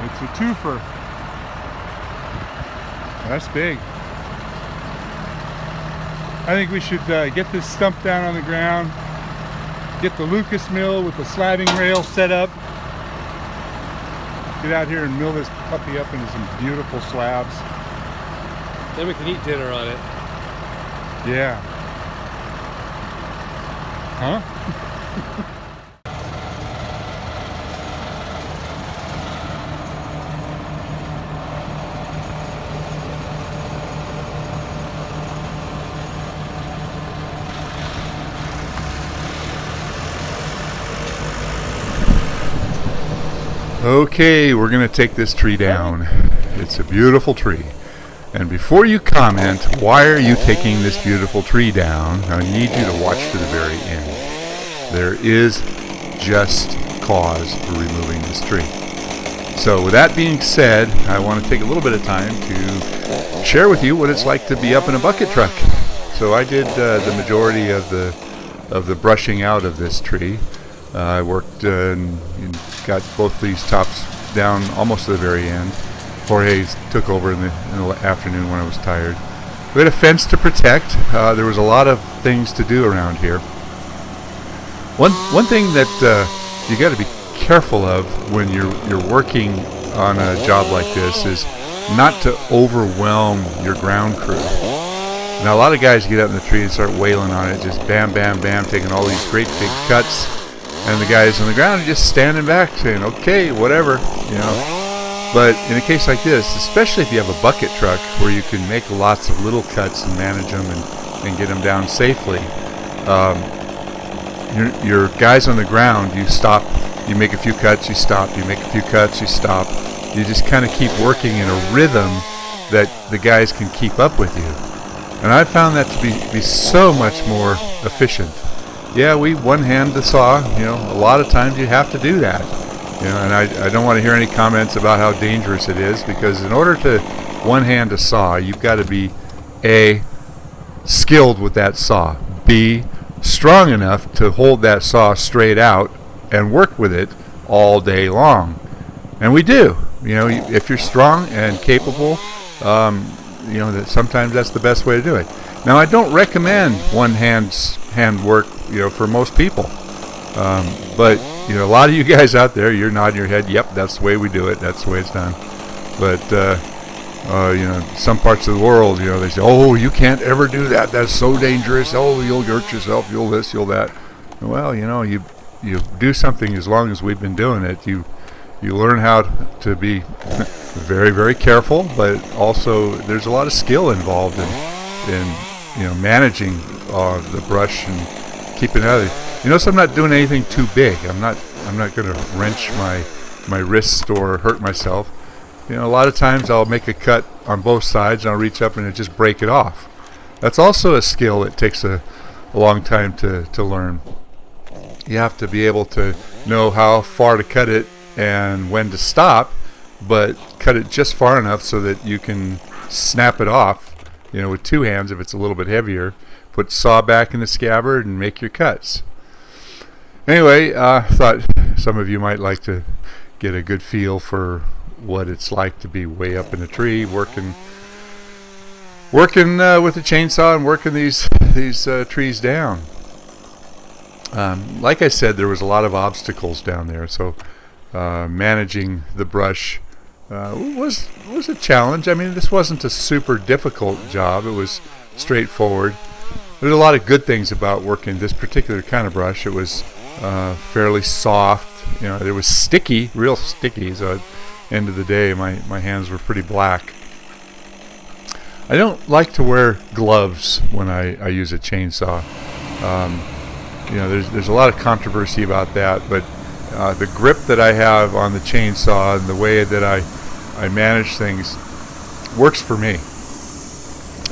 It's a twofer. That's big. I think we should get this stump down on the ground, get the Lucas mill with the slabbing rail set up, get out here and mill this puppy up into some beautiful slabs. Then we can eat dinner on it. Yeah. Huh? Okay, we're going to take this tree down. It's a beautiful tree. And before you comment, why are you taking this beautiful tree down, I need you to watch to the very end. There is just cause for removing this tree. So with that being said, I want to take a little bit of time to share with you what it's like to be up in a bucket truck. So I did the majority of the brushing out of this tree. I worked and got both these tops down almost to the very end. Jorge took over in the afternoon when I was tired. We had a fence to protect. There was a lot of things to do around here. One thing that you got to be careful of when you're working on a job like this is not to overwhelm your ground crew. Now a lot of guys get up in the tree and start wailing on it, just bam, bam, bam, taking all these great big cuts. And the guys on the ground are just standing back saying, okay, whatever, you know. But in a case like this, especially if you have a bucket truck where you can make lots of little cuts and manage them and get them down safely, your guys on the ground, you stop, you make a few cuts, you stop, you make a few cuts, you stop. You just kind of keep working in a rhythm that the guys can keep up with you. And I found that to be so much more efficient. Yeah, we one-hand the saw, you know, a lot of times you have to do that. You know, and I don't want to hear any comments about how dangerous it is, because in order to one-hand a saw, you've got to be A, skilled with that saw, B, strong enough to hold that saw straight out and work with it all day long. And we do. You know, if you're strong and capable, you know, that sometimes that's the best way to do it. Now, I don't recommend hand work, you know, for most people. But, you know, a lot of you guys out there, you're nodding your head, yep, that's the way we do it, that's the way it's done. But, you know, some parts of the world, you know, they say, oh, you can't ever do that, that's so dangerous, oh, you'll hurt yourself, you'll this, you'll that. Well, you know, you do something as long as we've been doing it, you learn how to be very, very careful, but also there's a lot of skill involved in you know, managing the brush and keeping it out of it. You notice I'm not doing anything too big. I'm not going to wrench my wrist or hurt myself. You know, a lot of times I'll make a cut on both sides and I'll reach up and just break it off. That's also a skill that takes a long time to learn. You have to be able to know how far to cut it and when to stop, but cut it just far enough so that you can snap it off, you know, with two hands if it's a little bit heavier. Put saw back in the scabbard and make your cuts. Anyway, I thought some of you might like to get a good feel for what it's like to be way up in a tree working with a chainsaw and working these trees down. Like I said, there was a lot of obstacles down there, so managing the brush was a challenge. I mean, this wasn't a super difficult job. It was straightforward. There's a lot of good things about working this particular kind of brush. It was fairly soft. You know, it was sticky, real sticky. So at the end of the day, my hands were pretty black. I don't like to wear gloves when I use a chainsaw. You know, there's a lot of controversy about that, but the grip that I have on the chainsaw and the way that I manage things works for me.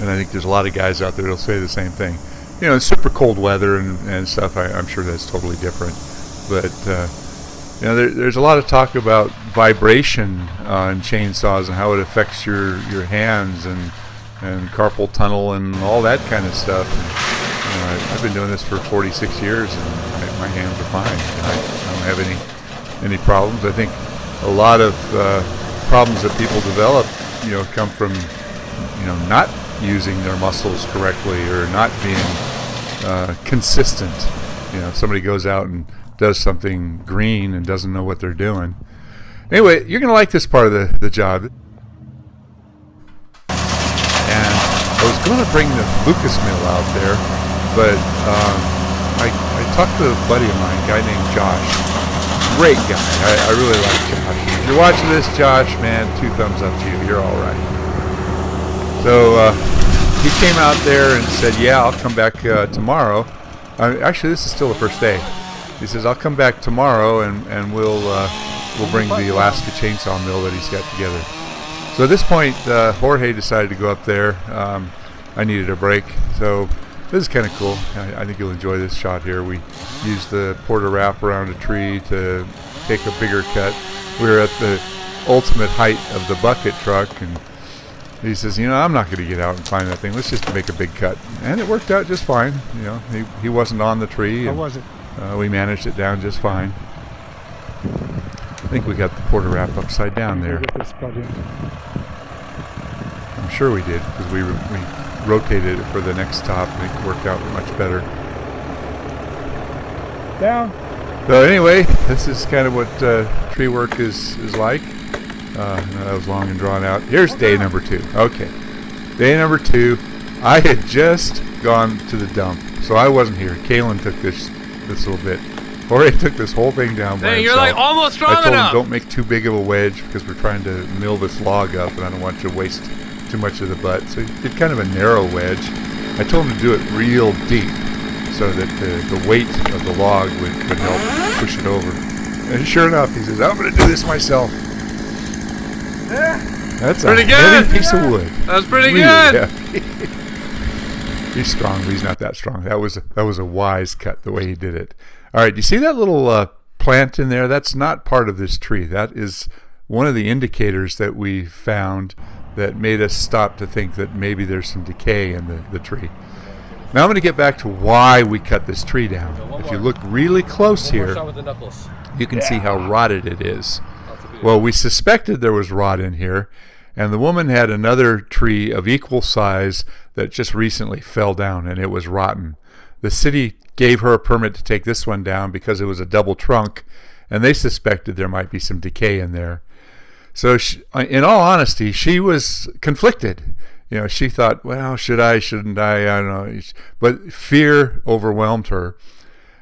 And I think there's a lot of guys out there that'll say the same thing. You know, in super cold weather and stuff, I'm sure that's totally different. But, you know, there's a lot of talk about vibration on chainsaws and how it affects your hands and carpal tunnel and all that kind of stuff. And, I've been doing this for 46 years and my hands are fine. I don't have any problems. I think a lot of problems that people develop, come from, not using their muscles correctly or not being consistent. Somebody goes out and does something green and doesn't know what they're doing. Anyway, you're going to like this part of the job. And I was going to bring the Lucas Mill out there, but I talked to a buddy of mine, a guy named Josh. Great guy. I really like Josh. If you're watching this, Josh, man, 2 thumbs up to you. You're all right. So he came out there and said, yeah, I'll come back tomorrow. Actually, this is still the first day. He says, I'll come back tomorrow and we'll bring the Alaska chainsaw mill that he's got together. So at this point, Jorge decided to go up there. I needed a break, so this is kind of cool. I think you'll enjoy this shot here. We used the porter wrap around a tree to take a bigger cut. We were at the ultimate height of the bucket truck, and he says, I'm not going to get out and climb that thing. Let's just make a big cut. And it worked out just fine. He wasn't on the tree. How was it? We managed it down just fine. I think we got the porter wrap upside down there. I'm sure we did, because we rotated it for the next stop, and it worked out much better. Down. So anyway, this is kind of what tree work is like. That was long and drawn out. Here's day number 2. Okay. Day number 2. I had just gone to the dump, so I wasn't here. Kalen took this little bit. Jorge took this whole thing down by himself. You're like almost strong enough. I told him, don't make too big of a wedge because we're trying to mill this log up, and I don't want you to waste too much of the butt. So he did kind of a narrow wedge. I told him to do it real deep so that the weight of the log would help push it over. And sure enough, he says, I'm going to do this myself. That's pretty a good. heavy piece of wood. That was pretty Really good. Heavy. He's strong, but he's not that strong. That was a wise cut the way he did it. All right, you see that little plant in there? That's not part of this tree. That is one of the indicators that we found that made us stop to think that maybe there's some decay in the tree. Now I'm going to get back to why we cut this tree down. If you look really close here, you can see how rotted it is. Well, we suspected there was rot in here, and the woman had another tree of equal size that just recently fell down, and it was rotten. The city gave her a permit to take this one down because it was a double trunk, and they suspected there might be some decay in there. So in all honesty, she was conflicted. She thought, well, should I, shouldn't I don't know. But fear overwhelmed her.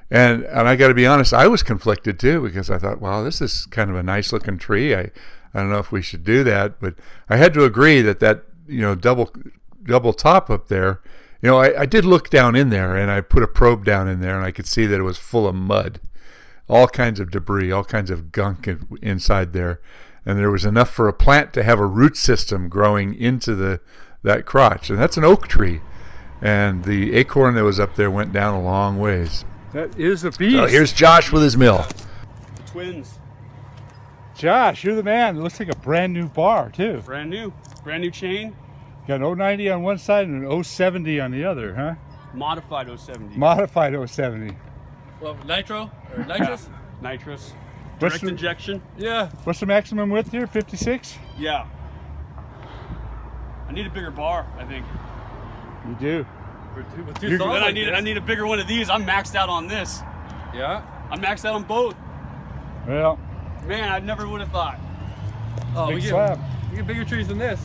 And I got to be honest, I was conflicted too, because I thought, wow, this is kind of a nice looking tree. I don't know if we should do that, but I had to agree that double top up there, I did look down in there, and I put a probe down in there, and I could see that it was full of mud, all kinds of debris, all kinds of gunk inside there. And there was enough for a plant to have a root system growing into that crotch. And that's an oak tree. And the acorn that was up there went down a long ways. That is a beast. So here's Josh with his mill. The twins. Josh, you're the man. It looks like a brand new bar, too. Brand new chain. Got an 090 on one side and an 070 on the other, huh? Modified 070. Modified 070. Well, nitro or nitrous? Nitrous. What's Direct the- injection. Yeah. What's the maximum width here? 56? Yeah. I need a bigger bar, I think. You do. With two You're- saws Then like this. I need a bigger one of these. I'm maxed out on this. Yeah. I'm maxed out on both. Well, Man, I never would have thought. Oh, big we slab. get bigger trees than this.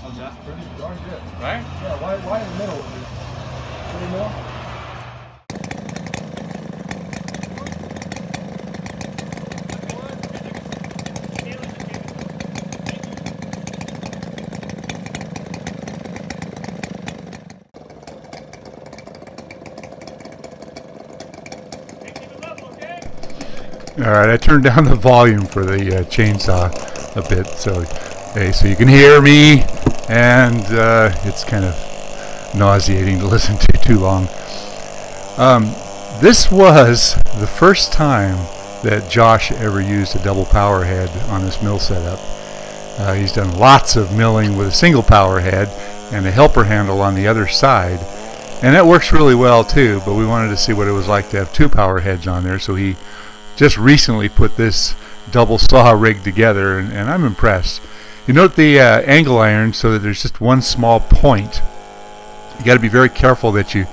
How's that? pretty darn good. Right? Yeah, why in the middle? Any more? All right, I turned down the volume for the chainsaw a bit, so you can hear me, and it's kind of nauseating to listen to too long. This was the first time that Josh ever used a double power head on this mill setup. He's done lots of milling with a single power head and a helper handle on the other side, and that works really well too, but we wanted to see what it was like to have two power heads on there, so he just recently put this double saw rig together, and I'm impressed. You note the angle iron so that there's just one small point. You got to be very careful that you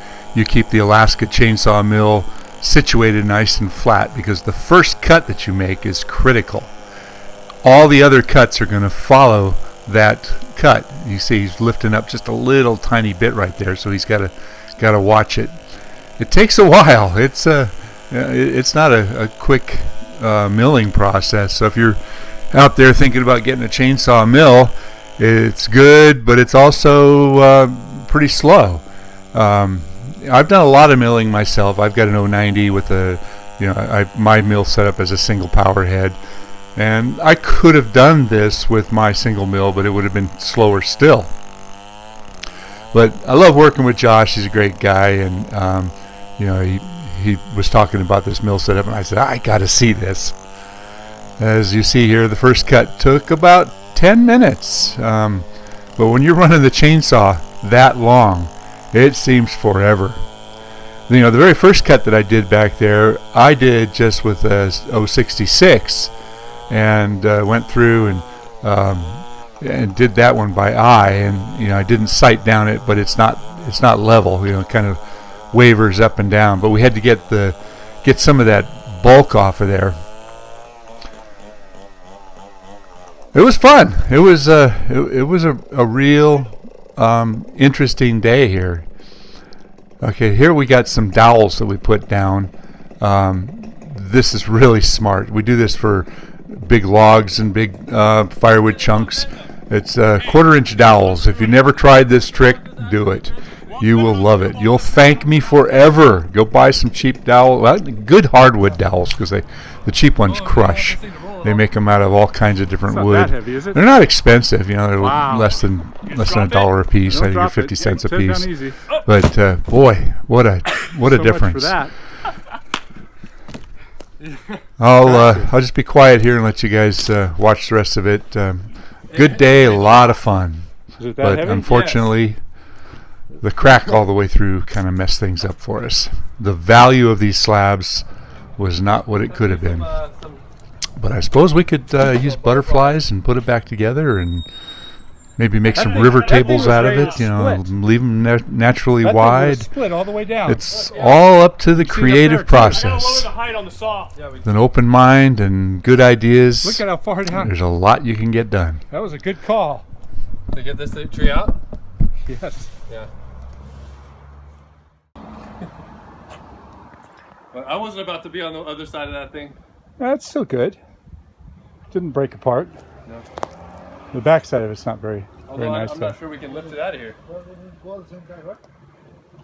keep the Alaska chainsaw mill situated nice and flat, because the first cut that you make is critical. All the other cuts are going to follow that cut. You see he's lifting up just a little tiny bit right there, so he's got to watch it. It takes a while. It's not a quick milling process. So if you're out there thinking about getting a chainsaw mill, it's good, but it's also pretty slow. I've done a lot of milling myself. I've got an 090 with my mill set up as a single power head, and I could have done this with my single mill, but it would have been slower still. But I love working with Josh. He's a great guy, and he was talking about this mill setup, and I said, I got to see this. As you see here, the first cut took about 10 minutes. But when you're running the chainsaw that long, it seems forever. The very first cut that I did back there, I did just with a 066, and went through and did that one by eye, and I didn't sight down it, but it's not level. It kind of wavers up and down, but we had to get some of that bulk off of there. It was fun. It was a real interesting day here. Okay, here we got some dowels that we put down. This is really smart. We do this for big logs and big firewood chunks. It's 1/4-inch dowels. If you never tried this trick, do it. You will love it. You'll thank me forever. Go buy some cheap good hardwood dowels, because the cheap ones crush. They make them out of all kinds of different wood. Not that heavy, is it? They're not expensive. They're Wow. less than $1 a piece. I think they're 50 cents a Set down piece. easy. But boy, what a So difference! much for that. I'll just be quiet here and let you guys watch the rest of it. Good day, a lot of fun. Is it that But heavy? unfortunately, the crack all the way through kind of messed things up for us. The value of these slabs was not what it could have been. But I suppose we could use butterflies and put it back together, and maybe make some river tables out of it. Leave them naturally That thing wide. was split all the way down. It's all up to the there, creative too. process. the height on the saw. With an open mind and good ideas, Look at how far down. there's a lot you can get done. That was a good call. To get this tree out? Yes. Yeah. But I wasn't about to be on the other side of that thing. That's still good. Didn't break apart. No. The back side of it's not very Although nice. I'm not sure we can lift it out of here.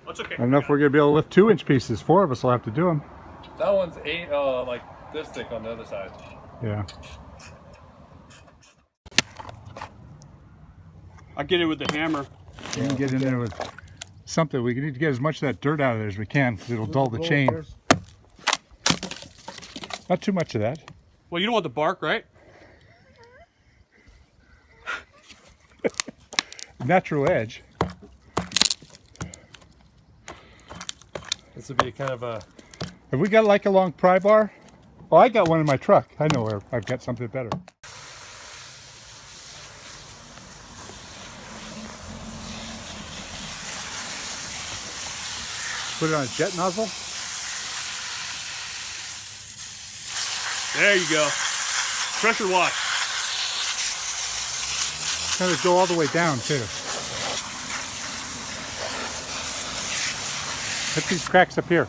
That's okay. I don't know if we're going to be able to lift 2-inch pieces. 4 of us will have to do them. That one's like this thick on the other side. Yeah. I get it with the hammer. You can get in there with something. We need to get as much of that dirt out of there as we can, because it'll dull the chain. Not too much of that. Well, you don't want the bark, right? Natural edge. This would be kind of a... Have we got like a long pry bar? Oh, I got one in my truck. I know where I've got something better. Put it on a jet nozzle. There you go. Pressure wash. Kind of go all the way down too. Hit these cracks up here.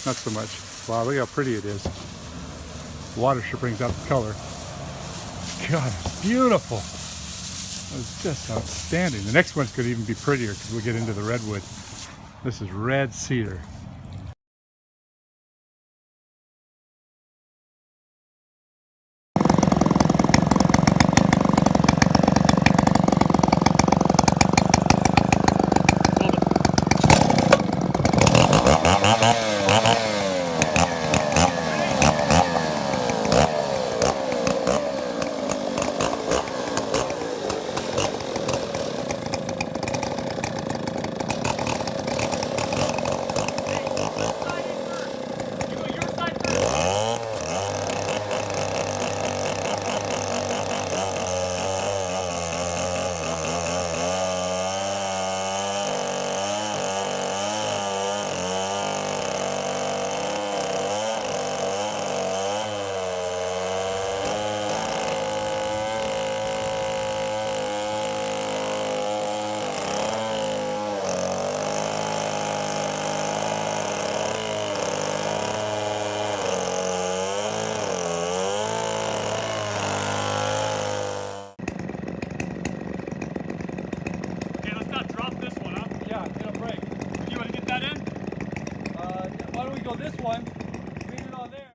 Not so much. Wow, look how pretty it is. The water sure brings out the color. God, it's beautiful. was just outstanding. The next one's going to even be prettier because we'll get into the redwood. This is red cedar. Why don't we go this one? Leave it on there.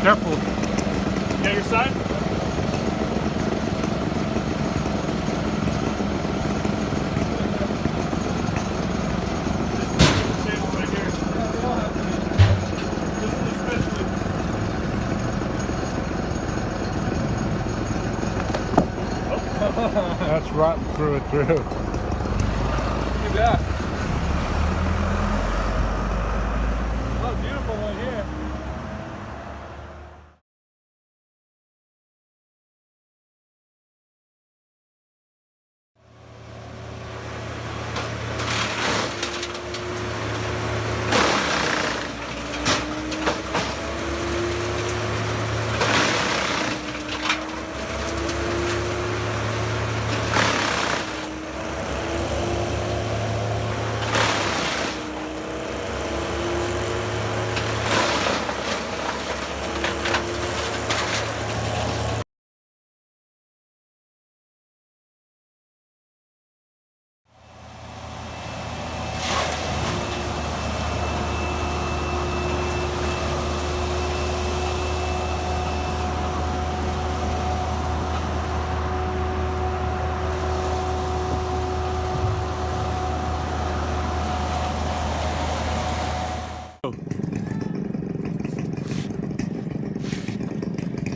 Careful. You got your side? That's rotten through and through. Look at that. Oh, beautiful one here.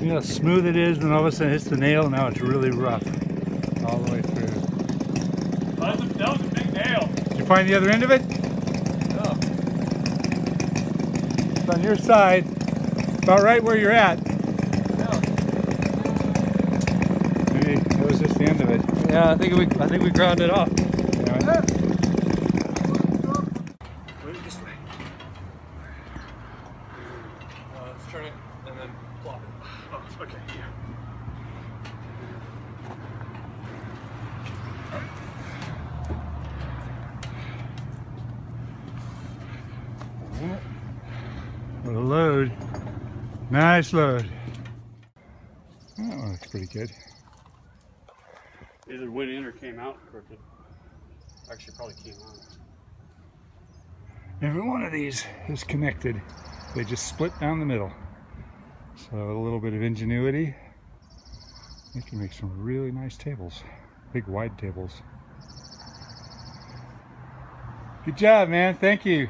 You know how smooth it is, and all of a sudden it hits the nail. Now it's really rough all the way through. That was a big nail. Did you find the other end of it? Oh. It's on your side, about right where you're at. Yeah. Maybe that was just the end of it. Yeah, I think we ground it off. Yeah. This way. Let's turn it and then plop it. Oh, okay, yeah. What a load. Nice load. That one looks pretty good. Either went in or came out crooked. Actually, probably came out. Every one of these is connected. They just split down the middle. So a little bit of ingenuity, they can make some really nice tables. Big wide tables. Good job, man. Thank you.